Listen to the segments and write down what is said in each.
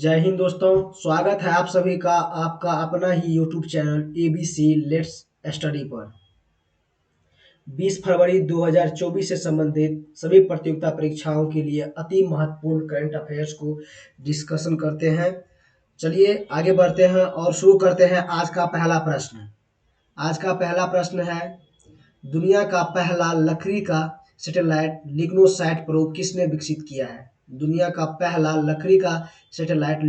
जय हिंद दोस्तों। स्वागत है आप सभी का आपका अपना ही YouTube channel ABC let's study पर। 20 फरवरी 2024 से संबंधित सभी प्रतियोगिता परीक्षाओं के लिए अति महत्वपूर्ण करंट अफेयर्स को डिस्कशन करते हैं। चलिए आगे बढ़ते हैं और शुरू करते हैं आज का पहला प्रश्न। आज का पहला प्रश्न है, दुनिया का पहला लकड़ी का सैटेलाइट लिग्नोसैट प्रोब किसने विकसित किया है? दुनिया का पहला लकड़ी का सैटेलाइट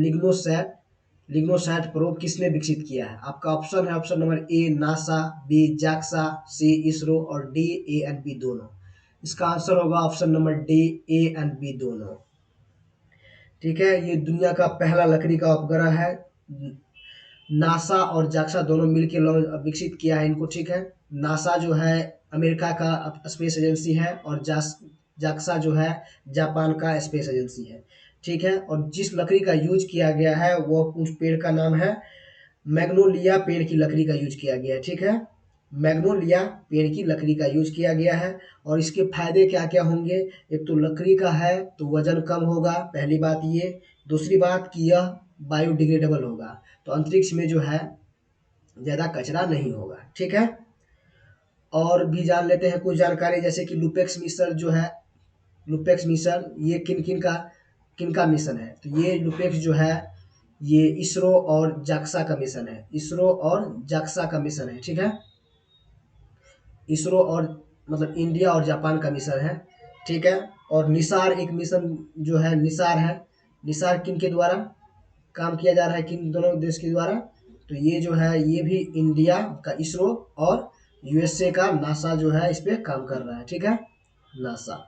लिग्नोसैट प्रोब किसने विकसित किया है? आपका ऑप्शन है, option number A NASA, B JAXA, C ISRO और डी ए एंड बी दोनों। इसका आंसर होगा option number D, A and B दोनों। ठीक है, ये दुनिया का पहला लकड़ी का उपग्रह है। नासा और जाक्सा दोनों मिलकर विकसित किया है इनको। ठीक है, नासा जो है अमेरिका का स्पेस एजेंसी है और जाक्सा जो है जापान का स्पेस एजेंसी है। ठीक है, और जिस लकड़ी का यूज किया गया है वो उस पेड़ का नाम है मैग्नोलिया पेड़ की लकड़ी का यूज किया गया है। ठीक है, मैग्नोलिया पेड़ की लकड़ी का यूज किया गया है। और इसके फायदे क्या क्या होंगे? एक तो लकड़ी का है तो वजन कम होगा, पहली बात ये। दूसरी बात कि यह बायोडिग्रेडेबल होगा, तो अंतरिक्ष में जो है ज़्यादा कचरा नहीं होगा। ठीक है, और भी जान लेते हैं कुछ जानकारी, जैसे कि लुपेक्स मिशन जो है, लुपेक्स मिशन ये किन का मिशन है? तो ये लुपेक्स जो है ये इसरो और जाक्सा का मिशन है। इसरो और जाक्सा का मिशन है। ठीक है, इसरो और मतलब इंडिया और जापान का मिशन है। ठीक है, और निसार एक मिशन जो है, निसार है। निसार किन के द्वारा काम किया जा रहा है, किन दोनों देश के द्वारा? तो ये जो है ये भी इंडिया का इसरो और यूएसए का नासा जो है इस पे काम कर रहा है। ठीक है, नासा।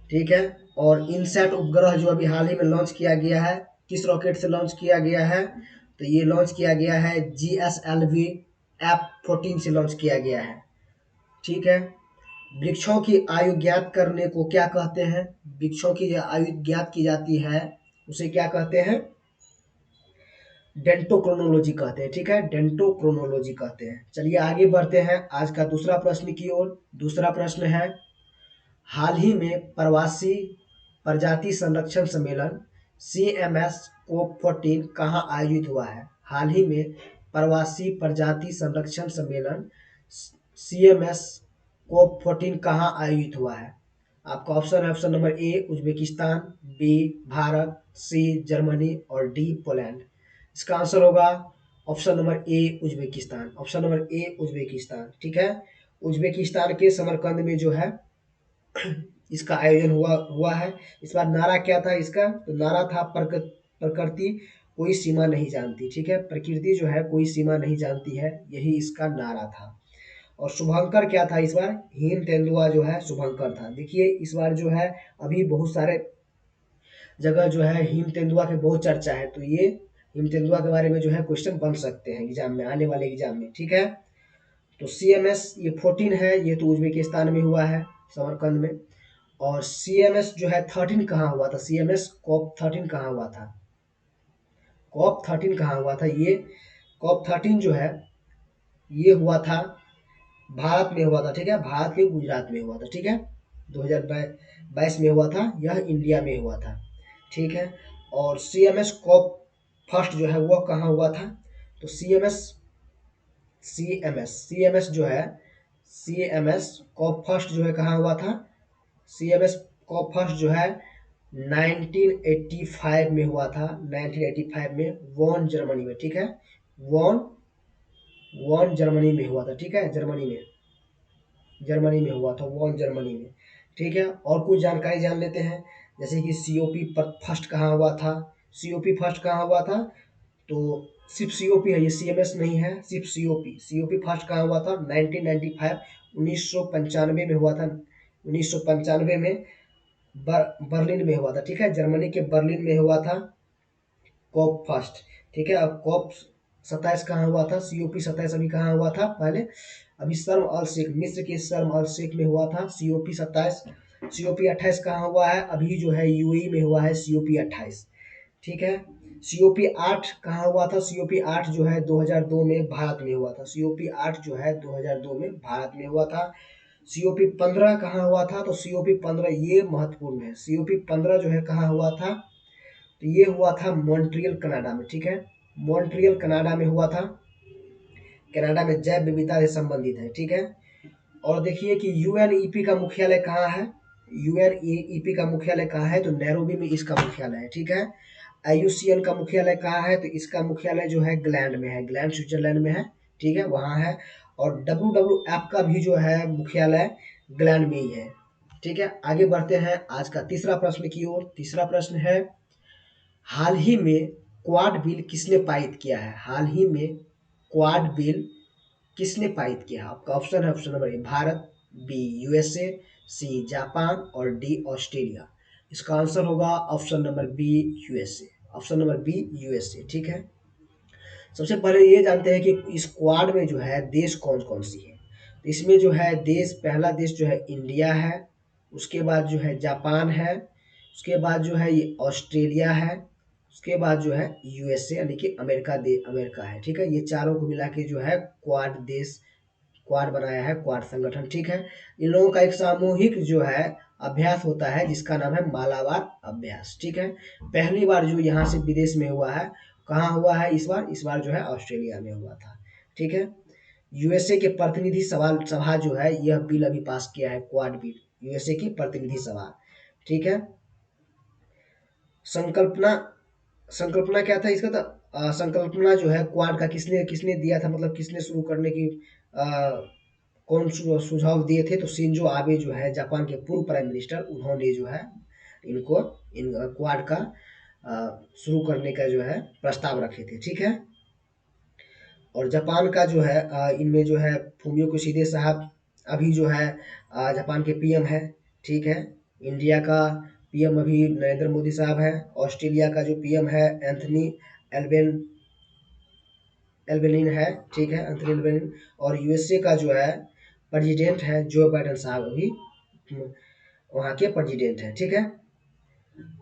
ठीक है, और इनसैट उपग्रह जो अभी हाल ही में लॉन्च किया गया है, किस रॉकेट से लॉन्च किया गया है? तो ये लॉन्च किया गया है GSLV F-14 से लॉन्च किया गया है। ठीक है, वृक्षों की आयु ज्ञात करने को क्या कहते हैं? वृक्षों की जो आयु ज्ञात की जाती है उसे क्या कहते हैं? डेंटोक्रोनोलॉजी कहते हैं। ठीक है, डेंटोक्रोनोलॉजी कहते हैं। चलिए आगे बढ़ते हैं आज का दूसरा प्रश्न की ओर। दूसरा प्रश्न है, हाल ही में प्रवासी प्रजाति संरक्षण सम्मेलन CMS COP14 कहाँ आयोजित हुआ है? हाल ही में प्रवासी प्रजाति संरक्षण सम्मेलन CMS COP14 कहाँ आयोजित हुआ है? आपका ऑप्शन है, option number A Uzbekistan, B Bharat, C Germany और डी पोलैंड। इसका आंसर होगा option number A Uzbekistan. Option number A Uzbekistan. ठीक है, उज्बेकिस्तान के समरकंद में जो है इसका आयोजन हुआ है। इस बार नारा क्या था इसका? तो नारा था प्रकृति कोई सीमा नहीं जानती। ठीक है, प्रकृति जो है कोई सीमा नहीं जानती है, यही इसका नारा था। और शुभंकर क्या था इस बार? हिम तेंदुआ जो है शुभंकर था। देखिए इस बार जो है अभी बहुत सारे जगह जो है हिम तेंदुआ के बहुत चर्चा है, तो ये हिम तेंदुआ के बारे में जो है क्वेश्चन बन सकते हैं एग्जाम में, आने वाले एग्जाम में। ठीक है, तो CMS ये 14 है, ये तो उज्बेकिस्तान में हुआ है समरकंद में। और CMS जो है 13 कहाँ हुआ था? CMS कॉप 13 कहाँ हुआ था? कॉप 13 कहाँ हुआ था? ये कॉप 13 जो है ये हुआ था भारत में हुआ था। ठीक है, भारत के गुजरात में हुआ था। ठीक है, 2022 में हुआ था, यह इंडिया में हुआ था। ठीक है, और CMS कॉप फर्स्ट जो है वह कहाँ हुआ था? तो CMS जो है CMS कॉप फर्स्ट जो है कहाँ हुआ था? CMS कॉप फर्स्ट जो है 1985 में हुआ था। 1985 में वॉन जर्मनी में। ठीक है, वॉन जर्मनी में हुआ था। ठीक है, जर्मनी में हुआ था, वॉन जर्मनी में। ठीक है, और कुछ जानकारी जान लेते हैं, जैसे कि COP फर्स्ट कहाँ हुआ था? COP फर्स्ट कहाँ हुआ था? तो सिर्फ COP है, ये CMS नहीं है, सिर्फ COP फर्स्ट कहाँ हुआ था? 1995 1995 में हुआ था। 1995 में बर्लिन में हुआ था। ठीक है, जर्मनी के बर्लिन में हुआ था कॉप फर्स्ट। ठीक है, अब कॉप 27 कहाँ हुआ था? COP 27 अभी कहाँ हुआ था? पहले अभी शर्म अल शेख, मिस्र के शर्म अल शेख में हुआ था COP 27। COP 28 कहाँ हुआ है? अभी जो है UAE में हुआ है COP 28। ठीक है, COP 8 कहाँ हुआ था? COP 8 जो है 2002 में भारत में हुआ था। COP 8 जो है 2002 में भारत में हुआ था। COP 15 कहाँ हुआ था? तो COP 15 ये महत्वपूर्ण है। COP 15 जो है कहाँ हुआ था? तो ये हुआ था मॉन्ट्रियल कनाडा में, ठीक है, मॉन्ट्रियल कनाडा में हुआ था। कनाडा में जैव विविधता से संबंधित है, ठीक है। और देखिए कि यूएनईपी का मुख्यालय कहाँ है, यूएनईपी का मुख्यालय कहाँ है, तो नैरोबी में इसका मुख्यालय है, ठीक है। आईयूसीएन का मुख्यालय कहाँ है, तो इसका मुख्यालय जो है ग्लैंड में है, ग्लैंड स्विट्जरलैंड में है, ठीक है, वहाँ है। और WWF का भी जो है मुख्यालय ग्लैंड में ही है, ठीक है। आगे बढ़ते हैं आज का तीसरा प्रश्न की ओर। तीसरा प्रश्न है, हाल ही में क्वाड बिल किसने पारित किया है, हाल ही में क्वाड बिल किसने पारित किया? आपका ऑप्शन है, option number A Bharat, B USA, C Japan और डी ऑस्ट्रेलिया। इसका आंसर होगा option number B USA, option number B USA, ठीक है। सबसे पहले ये जानते हैं कि इस क्वाड में जो है देश कौन कौन सी है। तो इसमें जो है देश, पहला देश जो है इंडिया है, उसके बाद जो है जापान है, उसके बाद जो है ये ऑस्ट्रेलिया है, उसके बाद जो है यूएसए यानी कि अमेरिका है, ठीक है। ये चारों को मिला के जो है क्वाड देश, क्वाड बनाया है, क्वाड संगठन, ठीक है। इन लोगों का एक सामूहिक जो है अभ्यास होता है जिसका नाम है मालाबार अभ्यास, ठीक है। पहली बार जो यहाँ से विदेश में हुआ है, कहाँ हुआ है इस बार जो है ऑस्ट्रेलिया में हुआ था, ठीक है। यूएसए के प्रतिनिधि सभा जो है यह बिल अभी पास किया है, क्वाड बिल, यूएसए की प्रतिनिधि सभा, ठीक है। संकल्पना, संकल्पना क्या था इसका, तो संकल्पना जो है क्वाड का किसने किसने दिया था, मतलब किसने शुरू करने की कौन सुझाव दिए थे, तो शिंजो आबे जो है जापान के पूर्व प्राइम मिनिस्टर, उन्होंने जो है इनको इन क्वाड का शुरू करने का जो है प्रस्ताव रखे थे, ठीक है। और जापान का जो है इनमें जो है फूमियो किशिदे साहब अभी जो है जापान के पीएम है, ठीक है। इंडिया का पीएम अभी नरेंद्र मोदी साहब है। ऑस्ट्रेलिया का जो पीएम है एंथनी एल्बेन एल्बेनिन है, ठीक है, एंथनी एल्बेनिन। और यूएसए का जो है प्रेसिडेंट है जो बाइडेन साहब, अभी वहाँ के प्रेसिडेंट है, ठीक है।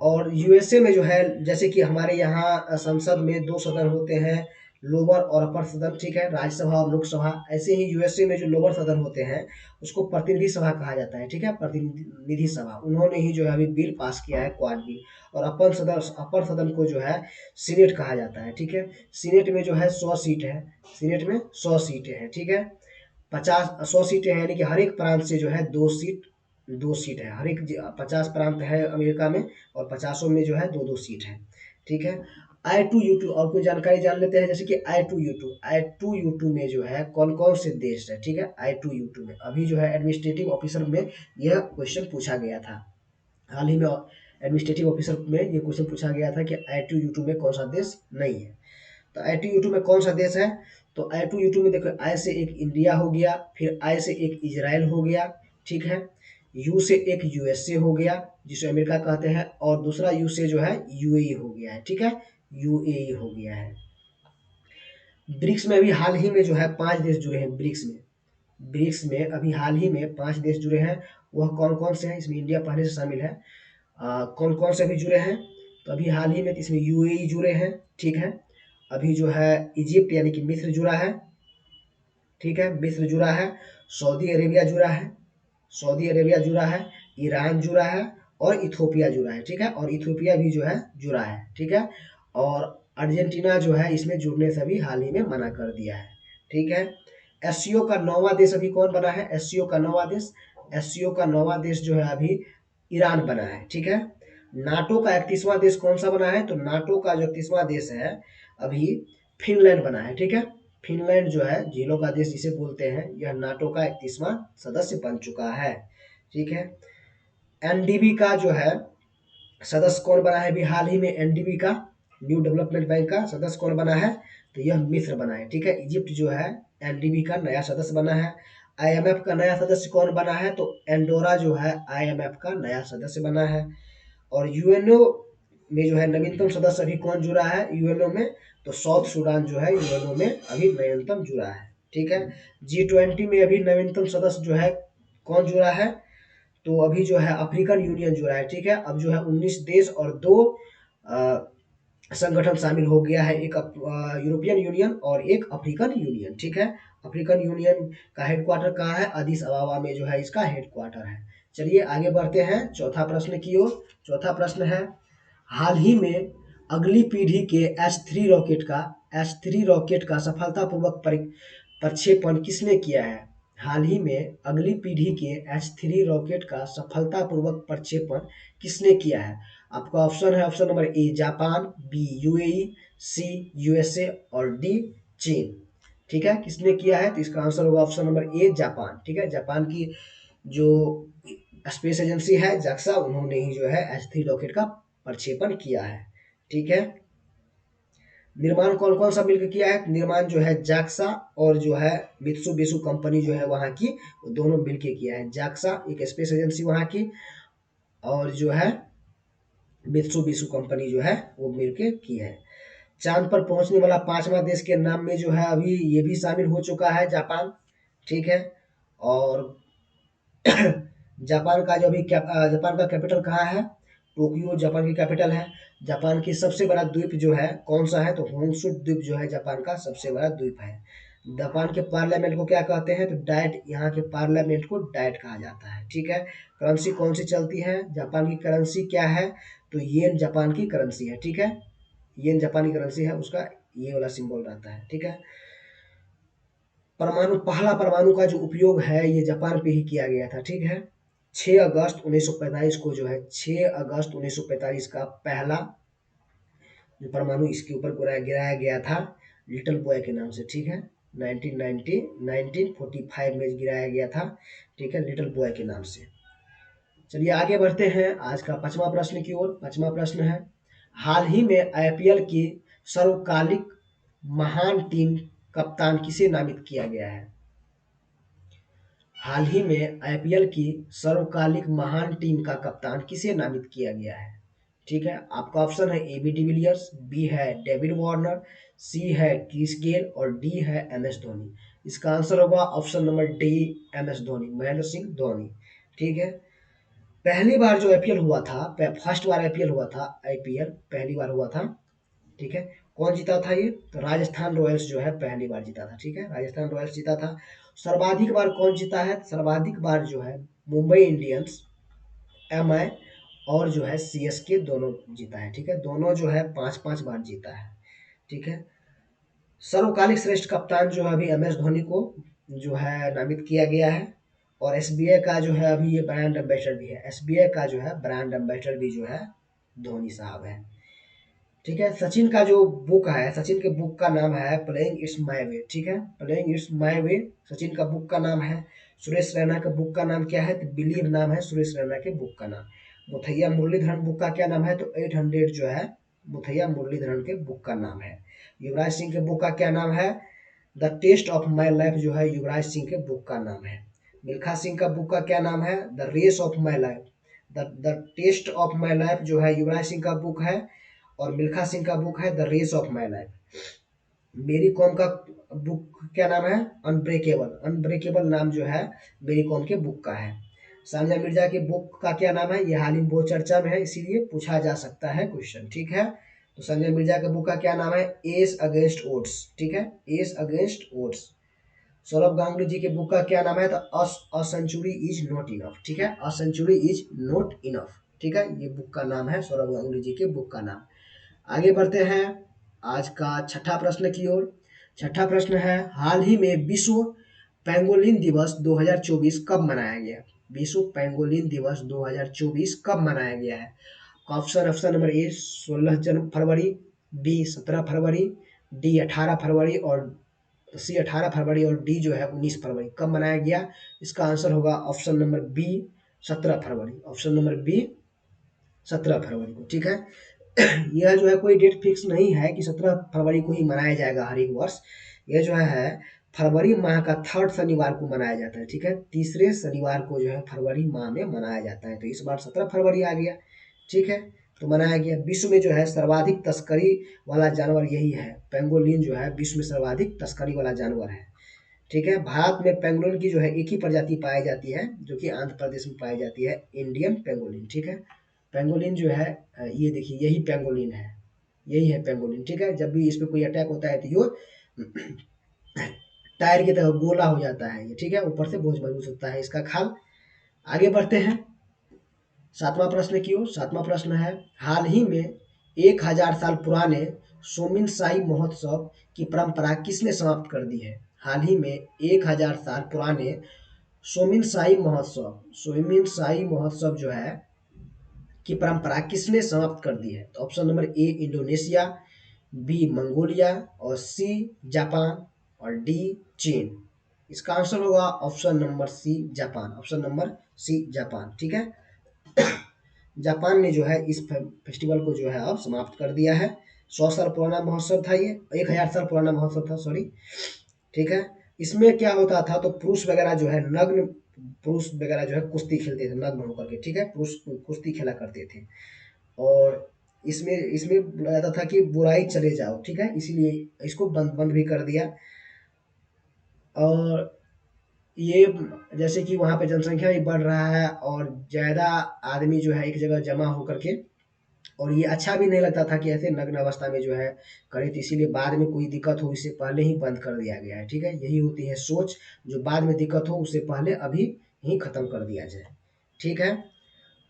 और यूएसए में जो है जैसे कि हमारे यहाँ संसद में दो सदन होते हैं, लोअर और अपर सदन, ठीक है, राज्यसभा और लोकसभा। ऐसे ही यूएसए में जो लोअर सदन होते हैं उसको प्रतिनिधि सभा कहा जाता है, ठीक है, प्रतिनिधि सभा। उन्होंने ही जो है अभी बिल पास किया है, क्वाड बिल। और अपर सदन को जो है सीनेट कहा जाता है, ठीक है। सीनेट में जो है 100 सीट है, सीनेट में 100 सीटें हैं, ठीक है। 100 सीटें हैं, यानी कि हर एक प्रांत से जो है दो सीट है, हर एक 50 प्रांत है अमेरिका में, और 50 में जो है दो सीट है, ठीक है। I2U2 और कोई जानकारी जान लेते हैं, जैसे कि I2U2 में जो है कौन कौन से देश है, ठीक है। I2U2 में अभी जो है एडमिनिस्ट्रेटिव ऑफिसर में यह क्वेश्चन पूछा गया था, हाल ही में एडमिनिस्ट्रेटिव ऑफिसर में ये क्वेश्चन पूछा गया था कि I2U2 में कौन सा देश नहीं है। तो I2U2 में कौन सा देश है, तो I2U2 में देखो, आई से एक इंडिया हो गया, फिर आई से एक इजराइल हो गया, ठीक है। यू से एक यूएसए हो गया जिसे अमेरिका कहते हैं, और दूसरा यू से जो है यूएई हो गया है, ठीक है, यूएई हो गया है। ब्रिक्स में अभी हाल ही में जो है 5 देश जुड़े हैं ब्रिक्स में अभी हाल ही में 5 देश जुड़े हैं। वह कौन कौन से हैं, इसमें इंडिया पहले से शामिल है। कौन कौन से अभी जुड़े हैं, तो अभी हाल ही में इसमें यूएई जुड़े हैं, ठीक है। अभी जो है इजिप्ट यानी कि मिस्र जुड़ा है, ठीक है, मिस्र जुड़ा है। सऊदी अरेबिया जुड़ा है, सऊदी अरेबिया जुड़ा है। ईरान जुड़ा है और इथोपिया जुड़ा है, ठीक है, और इथोपिया भी जो है जुड़ा है, ठीक है। और अर्जेंटीना जो है इसमें जुड़ने से अभी हाल ही में मना कर दिया है, ठीक है। एससीओ का 9वां देश अभी कौन बना है, एससीओ का 9वां देश, एससीओ का 9वां देश जो है अभी ईरान बना है, ठीक है। नाटो का 31वां देश कौन सा बना है, तो नाटो का जो 31वां देश है अभी फिनलैंड बना है, ठीक है। फिनलैंड जो है झीलों का देश जिसे बोलते हैं, यह नाटो का 31वां सदस्य बन चुका है, ठीक है। एनडीबी का जो है सदस्य कौन बना है अभी हाल ही में, एनडीबी का न्यू डेवलपमेंट बैंक का सदस्य कौन बना है, तो यह मिस्र बना है, ठीक है। इजिप्ट जो है एनडीबी का नया सदस्य बना है। आईएमएफ का नया सदस्य कौन बना है, तो एंडोरा जो है आईएमएफ का नया सदस्य बना है। और यूएनओ में जो है नवीनतम सदस्य अभी कौन जुड़ा है यूएनओ में, तो साउथ सूडान जो है यूएनओ में अभी नवीनतम जुड़ा है, ठीक है। G20 में अभी नवीनतम सदस्य जो है कौन जुड़ा है, तो अभी जो है अफ्रीकन यूनियन जुड़ा है, ठीक है। अब जो है 19 देश और 2 संगठन शामिल हो गया है, एक यूरोपियन यूनियन और एक अफ्रीकन यूनियन, ठीक है। अफ्रीकन यूनियन का हेडक्वार्टर कहाँ है, अदिस अबाबा में जो है इसका हेडक्वार्टर है। चलिए आगे बढ़ते हैं चौथा प्रश्न की ओर। चौथा प्रश्न है, हाल ही में अगली पीढ़ी के एच थ्री रॉकेट का सफलतापूर्वक प्रक्षेपण किसने किया है? हाल ही में अगली पीढ़ी के एच 3 रॉकेट का सफलतापूर्वक प्रक्षेपण किसने किया है? आपका ऑप्शन है, option number A Japan, B UAE, C USA और डी चीन। ठीक है, किसने किया है? तो इसका आंसर होगा ऑप्शन नंबर ए जापान। ठीक है, जापान की जो स्पेस एजेंसी है जाक्सा, उन्होंने ही जो है एच 3 रॉकेट का प्रक्षेपण किया है। ठीक है, निर्माण कौन कौन सा मिलकर किया है? निर्माण जो है जाक्सा और जो है मित्सुबिशी कंपनी जो है वहाँ की, वो दोनों मिलकर किया है। जाक्सा एक स्पेस एजेंसी वहाँ की, और जो है मित्सुबिशी कंपनी जो है वो मिलकर की है। चांद पर पहुंचने वाला 5वां देश के नाम में जो है अभी ये भी शामिल हो चुका है, जापान। ठीक है, और जापान का कैपिटल कहाँ है? टोक्यो जापान की कैपिटल है। जापान की सबसे बड़ा द्वीप जो है कौन सा है? तो होन्शु द्वीप जो है जापान का सबसे बड़ा द्वीप है। जापान के पार्लियामेंट को क्या कहते हैं? तो डाइट, यहाँ के पार्लियामेंट को डाइट कहा जाता है। ठीक है, करेंसी कौन सी चलती है? जापान की करेंसी क्या है? तो येन जापान की करेंसी है। ठीक है, येन जापानी करेंसी है, उसका ये वाला सिंबल रहता है। ठीक है, पहला परमाणु का जो उपयोग है ये जापान पे ही किया गया था। ठीक है, 6 अगस्त 1945 को जो है 6 अगस्त 1945 का पहला जो परमाणु इसके ऊपर गिराया गया था लिटिल बॉय के नाम से। ठीक है, 1945 में गिराया गया था। ठीक है, लिटिल बॉय के नाम से। चलिए आगे बढ़ते हैं आज का 5वां प्रश्न की ओर। 5वां प्रश्न है, हाल ही में आईपीएल की सर्वकालिक महान टीम कप्तान किसे नामित किया गया है? हाल ही में आईपीएल की सर्वकालिक महान टीम का कप्तान किसे नामित किया गया है? ठीक है, आपका ऑप्शन है ए बी डिविलियर्स, बी है डेविड वार्नर, सी है क्रिस गेल और डी है एम एस धोनी। इसका आंसर होगा option number D, M S Dhoni, Mahendra Singh Dhoni. ठीक है, पहली बार जो आईपीएल हुआ था, फर्स्ट बार आईपीएल हुआ था, आईपीएल पहली बार हुआ था। ठीक है, कौन जीता था ये? तो राजस्थान रॉयल्स जो है पहली बार जीता था। ठीक है, राजस्थान रॉयल्स जीता था। सर्वाधिक बार कौन जीता है? सर्वाधिक बार जो है मुंबई इंडियंस, एमआई और जो है सीएसके दोनों जीता है। ठीक है, दोनों जो है 5-5 बार जीता है। ठीक है, सर्वकालिक श्रेष्ठ कप्तान जो है अभी एम एस धोनी को जो है नामित किया गया है। और एसबीआई का जो है अभी ये ब्रांड एम्बेसडर भी है। एसबीआई का जो है ब्रांड एम्बेसडर भी जो है धोनी साहब है। ठीक है, सचिन का जो बुक है, सचिन के बुक का नाम है प्लेइंग इट्स माय वे। ठीक है, playing it's my way Sachin का बुक का नाम है। सुरेश रैना का बुक का नाम क्या है? तो बिलीव नाम है सुरेश रैना के बुक का नाम। मुथैया मुरलीधरन बुक का क्या नाम है? तो 800 जो है मुथैया मुरलीधरन के बुक का नाम है। युवराज सिंह के बुक का क्या नाम है? The test of my life जो है युवराज सिंह के बुक का नाम है। मिल्खा सिंह का बुक का क्या नाम है? The race of my life. The test of my life जो है युवराज सिंह का बुक है, और मिल्खा सिंह का बुक है the race of my life. Mary Kom का बुक क्या नाम है? अनब्रेकेबल। अनब्रेकेबल नाम जो है मेरी कॉम के बुक का है। सानिया मिर्जा के बुक का क्या नाम है? ये हाल ही में बहुत चर्चा में है, इसीलिए पूछा जा सकता है क्वेश्चन। ठीक है, तो सानिया मिर्जा के बुक का क्या नाम है? Ace against odds. ठीक है, ace against odds. Saurav Ganguly ji के बुक का क्या नाम है? तो a century is not enough. ठीक है, a century is not enough. ठीक है, ये बुक का नाम है सौरभ गांगुली जी के बुक का नाम। आगे बढ़ते हैं आज का छठा प्रश्न की ओर। छठा प्रश्न है, हाल ही में विश्व पेंगोलिन दिवस 2024 कब मनाया गया? विश्व पेंगोलिन दिवस 2024 कब मनाया गया है? ऑप्शन नंबर ए 16 फरवरी, बी 17 फरवरी, डी 18 फरवरी और सी 18 फरवरी और डी जो है 19 फरवरी। कब मनाया गया? इसका आंसर होगा ऑप्शन नंबर बी 17 फरवरी। ऑप्शन नंबर बी 17 फरवरी को। ठीक है, यह जो है कोई डेट फिक्स नहीं है कि 17 फरवरी को ही मनाया जाएगा हर एक वर्ष। यह जो है फरवरी माह का 3rd शनिवार को मनाया जाता है। ठीक है, तीसरे शनिवार को जो है फरवरी माह में मनाया जाता है। तो इस बार 17 फरवरी आ गया। ठीक है, तो मनाया गया। विश्व में जो है सर्वाधिक तस्करी वाला जानवर यही है, पेंगोलिन जो है विश्व में सर्वाधिक तस्करी वाला जानवर है। ठीक है, भारत में पेंगोलिन की जो है एक ही प्रजाति पाई जाती है, जो कि आंध्र प्रदेश में पाई जाती है, इंडियन पेंगोलिन। ठीक है, पेंगोलिन जो है ये देखिए यही पेंगोलिन है, यही है पेंगोलिन। ठीक है, जब भी इस पे कोई अटैक होता है तो ये टायर की तरह गोला हो जाता है ये। ठीक है, ऊपर से बहुत मजबूत होता है इसका खाल। आगे बढ़ते हैं 7वां प्रश्न की ओर। 7वां प्रश्न है, हाल ही में 1000 साल पुराने सोमिन शाही महोत्सव की परंपरा किसने समाप्त कर दी है? हाल ही में 1000 साल पुराने सोमिन शाही महोत्सव जो है की परंपरा किसने समाप्त कर दी है? तो option number A Indonesia, B Mongolia और सी जापान और डी चीन। इसका आंसर होगा option number C Japan. Option number C Japan. ठीक है, जापान ने जो है इस फेस्टिवल को जो है अब समाप्त कर दिया है। 100 साल पुराना महोत्सव था ये, 1000 साल पुराना महोत्सव था, सॉरी। ठीक है, इसमें क्या होता था, तो पुरुष वगैरह जो है नग्न, पुरुष वगैरह जो है कुश्ती खेलते थे नग्न होकर के। ठीक है, पुरुष कुश्ती खेला करते थे और इसमें इसमें बोला जाता था कि बुराई चले जाओ। ठीक है, इसीलिए इसको बंद बंद भी कर दिया। और ये जैसे कि वहाँ पे जनसंख्या भी बढ़ रहा है और ज़्यादा आदमी जो है एक जगह जमा होकर के, और ये अच्छा भी नहीं लगता था कि ऐसे नग्न अवस्था में जो है करे, तो इसीलिए बाद में कोई दिक्कत हो इससे पहले ही बंद कर दिया गया है। ठीक है, यही होती है सोच, जो बाद में दिक्कत हो उससे पहले अभी ही खत्म कर दिया जाए। ठीक है,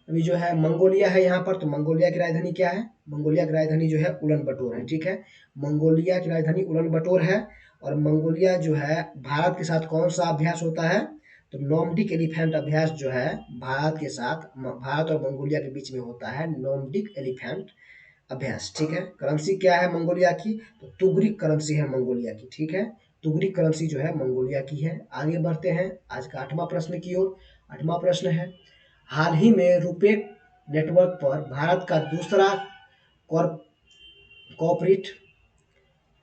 अभी जो है मंगोलिया है यहाँ पर, तो मंगोलिया की राजधानी क्या है? मंगोलिया की राजधानी जो है उलन बटोर है। ठीक है, मंगोलिया की राजधानी उलन बटोर है। और मंगोलिया जो है भारत के साथ कौन सा अभ्यास होता है? तो नॉर्डिक एलिफेंट अभ्यास जो है भारत के साथ, भारत और मंगोलिया के बीच में होता है नॉर्डिक एलिफेंट अभ्यास। ठीक है, करेंसी क्या है मंगोलिया की? तो तुगरिक करेंसी है मंगोलिया की। ठीक है, तुगरिक करेंसी जो है मंगोलिया की है। आगे बढ़ते हैं आज का 8वां प्रश्न की ओर। 8वां प्रश्न है, हाल ही में रुपे नेटवर्क पर भारत का दूसरा कॉर्पोरेट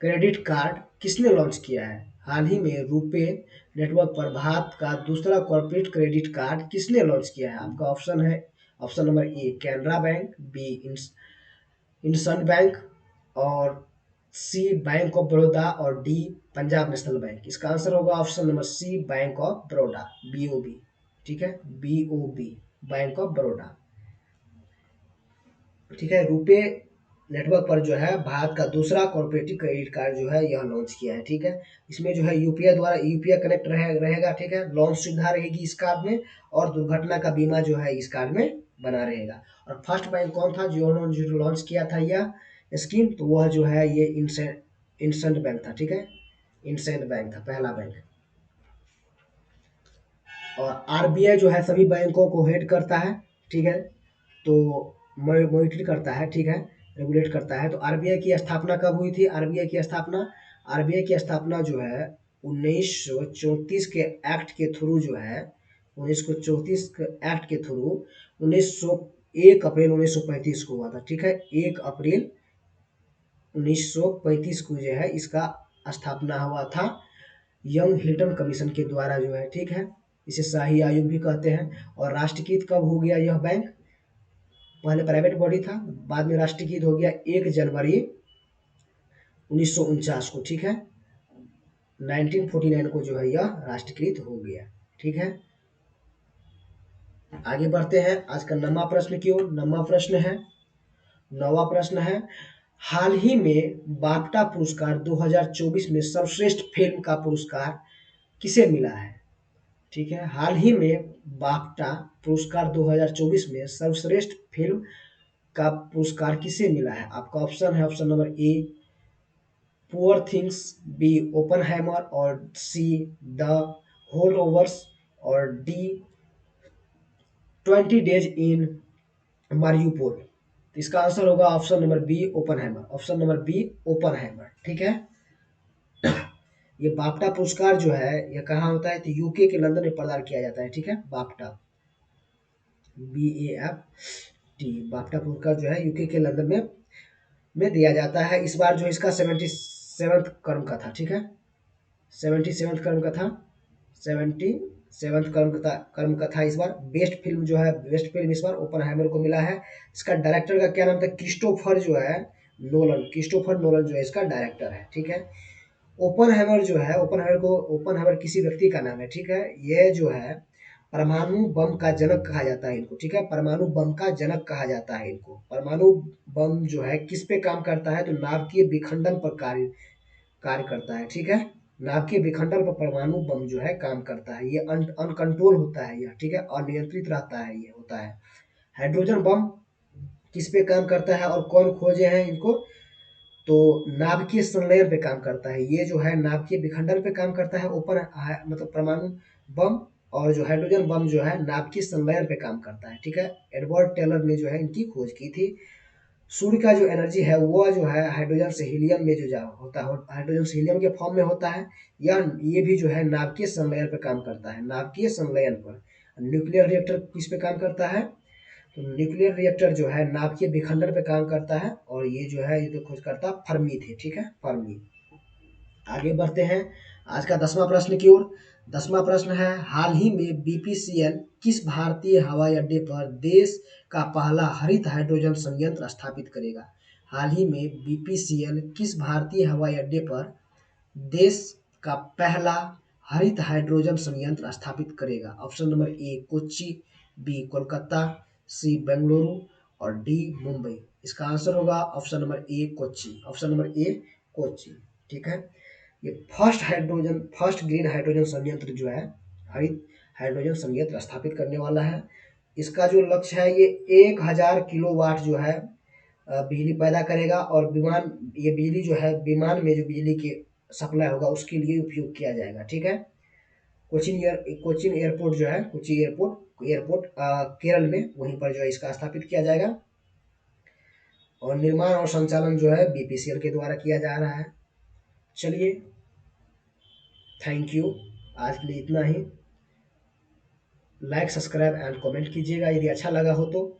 क्रेडिट कार्ड किसने लॉन्च किया है? हाल ही में रुपे नेटवर्क पर भारत का दूसरा कॉर्पोरेट क्रेडिट कार्ड किसने लॉन्च किया है? आपका ऑप्शन है, option number A Canara bank, B IndusInd bank और सी बैंक ऑफ बड़ौदा और डी पंजाब नेशनल बैंक। इसका आंसर होगा option number C bank of Baroda, BOB. ठीक है, बीओबी, बैंक ऑफ बड़ौदा। ठीक है, रुपे नेटवर्क पर जो है भारत का दूसरा कॉर्पोरेटिव क्रेडिट कार्ड जो है यह लॉन्च किया है। ठीक है, इसमें जो है यूपीआई द्वारा यूपीआई कनेक्ट रहेगा। ठीक है, लॉन्च सुविधा रहेगी इस कार्ड में और दुर्घटना का बीमा जो है इस कार्ड में बना रहेगा। और फर्स्ट बैंक कौन था जो लॉन्च किया था यह स्कीम? तो वह जो है ये इंसेंट बैंक था। ठीक है, इंसेंट बैंक था पहला बैंक। और आरबीआई जो है सभी बैंकों को हेड करता है। ठीक है, तो मॉनिटर करता है। ठीक है, रेगुलेट करता है। तो आरबीआई की स्थापना कब हुई थी? आरबीआई की स्थापना जो है 1934 के एक्ट के थ्रू जो है 1934 के एक्ट के थ्रू 1 अप्रैल 1935 को हुआ था। ठीक है, 1 अप्रैल 1935 को जो है इसका स्थापना हुआ था यंग हिल्टन कमीशन के द्वारा जो है। ठीक है, इसे शाही आयोग भी कहते हैं। और राष्ट्रीयकृत कब हो गया यह बैंक? पहले प्राइवेट बॉडी था, बाद में राष्ट्रीयकृत हो गया 1 जनवरी 1949 को। ठीक है, 1949 को जो है यह राष्ट्रीयकृत हो गया। ठीक है, आगे बढ़ते हैं आज का 9वां प्रश्न की ओर। 9वां प्रश्न है, हाल ही में बाफ्टा पुरस्कार 2024 में सर्वश्रेष्ठ फिल्म का पुरस्कार किसे मिला है? ठीक है, हाल ही में बाफ्टा पुरस्कार 2024 में सर्वश्रेष्ठ फिल्म का पुरस्कार किसे मिला है? आपका ऑप्शन है, option number A poor things, B Oppenheimer और सी द होल्डओवर्स और डी 20 डेज इन मारियुपोल। तो इसका आंसर होगा option number B Oppenheimer. Option number B Oppenheimer. ठीक है, ये बाफ्टा पुरस्कार जो है यह कहाँ होता है? तो यूके के लंदन में प्रदान किया जाता है। ठीक है, बाफ्टा, BAFT, बाफ्टा पुरस्कार जो है यूके के लंदन में दिया जाता है। इस बार जो इसका 77th क्रम का था। ठीक है, 77th क्रम का था, 77th क्रम का था इस बार। बेस्ट फिल्म जो है, बेस्ट फिल्म इस बार ओपनहाइमर को मिला है। इसका डायरेक्टर का क्या नाम था? क्रिस्टोफर जो है नोलन, क्रिस्टोफर नोलन जो है इसका डायरेक्टर है। ठीक है, ओपनहाइमर जो है, ओपनहाइमर किसी व्यक्ति का नाम है। ठीक है, ये जो है परमाणु बम का जनक कहा जाता है इनको। ठीक है, परमाणु बम का जनक कहा जाता है इनको। परमाणु बम जो है किस पे काम करता है? तो नाभिकीय विखंडन पर कार्य करता है। ठीक है, नाभिकीय विखंडन पर परमाणु बम जो है काम करता है। ये अनकंट्रोल होता है यह। ठीक है, अनियंत्रित रहता है, ये होता है। हाइड्रोजन बम किस पे काम करता है और कौन खोजे हैं इनको, तो नाभिकीय संलयन पे काम करता है। ये जो है नाभिकीय विखंडन पे काम करता है, ओपन मतलब परमाणु बम, और जो हाइड्रोजन बम जो है नाभिकीय संलयन पे काम करता है। ठीक है, एडवर्ड टेलर ने जो है इनकी खोज की थी। सूर्य का जो एनर्जी है वो जो है हाइड्रोजन से हीलियम में जो जा होता है, हाइड्रोजन से हीलियम के फॉर्म में होता है। ये भी जो है नाभिकीय संलयन पे काम करता है, नाभिकीय संलयन पर। न्यूक्लियर रिएक्टर किस पे काम करता है, तो न्यूक्लियर रिएक्टर जो है नाभिकीय विखंडन पे काम करता है, और ये जो है ये खोजकर्ता फर्मी थे। ठीक है, फर्मी। आगे बढ़ते हैं आज का 10वां प्रश्न की ओर। 10वां प्रश्न है, हाल ही में बीपीसीएल किस भारतीय हवाई अड्डे पर देश का पहला हरित हाइड्रोजन संयंत्र स्थापित करेगा। हाल ही में बीपीसीएल किस भारतीय हवाई अड्डे पर देश का पहला हरित हाइड्रोजन संयंत्र स्थापित करेगा। Option number A Kochi, B Kolkata, C Bengaluru और डी मुंबई। इसका आंसर होगा option number A Kochi, option number A Kochi. ठीक है, ये फर्स्ट ग्रीन हाइड्रोजन संयंत्र जो है, हरित हाइड्रोजन संयंत्र स्थापित करने वाला है। इसका जो लक्ष्य है ये 1000 किलोवाट जो है बिजली पैदा करेगा, और ये बिजली जो है विमान में जो बिजली की सप्लाई होगा उसके लिए उपयोग किया जाएगा। ठीक है, कोचिन एयरपोर्ट जो है, कोची एयरपोर्ट केरल में, वहीं पर जो है इसका स्थापित किया जाएगा, और निर्माण और संचालन जो है बीपीसीएल के द्वारा किया जा रहा है। चलिए, थैंक यू, आज के लिए इतना ही। लाइक, सब्सक्राइब एंड कमेंट कीजिएगा यदि अच्छा लगा हो तो।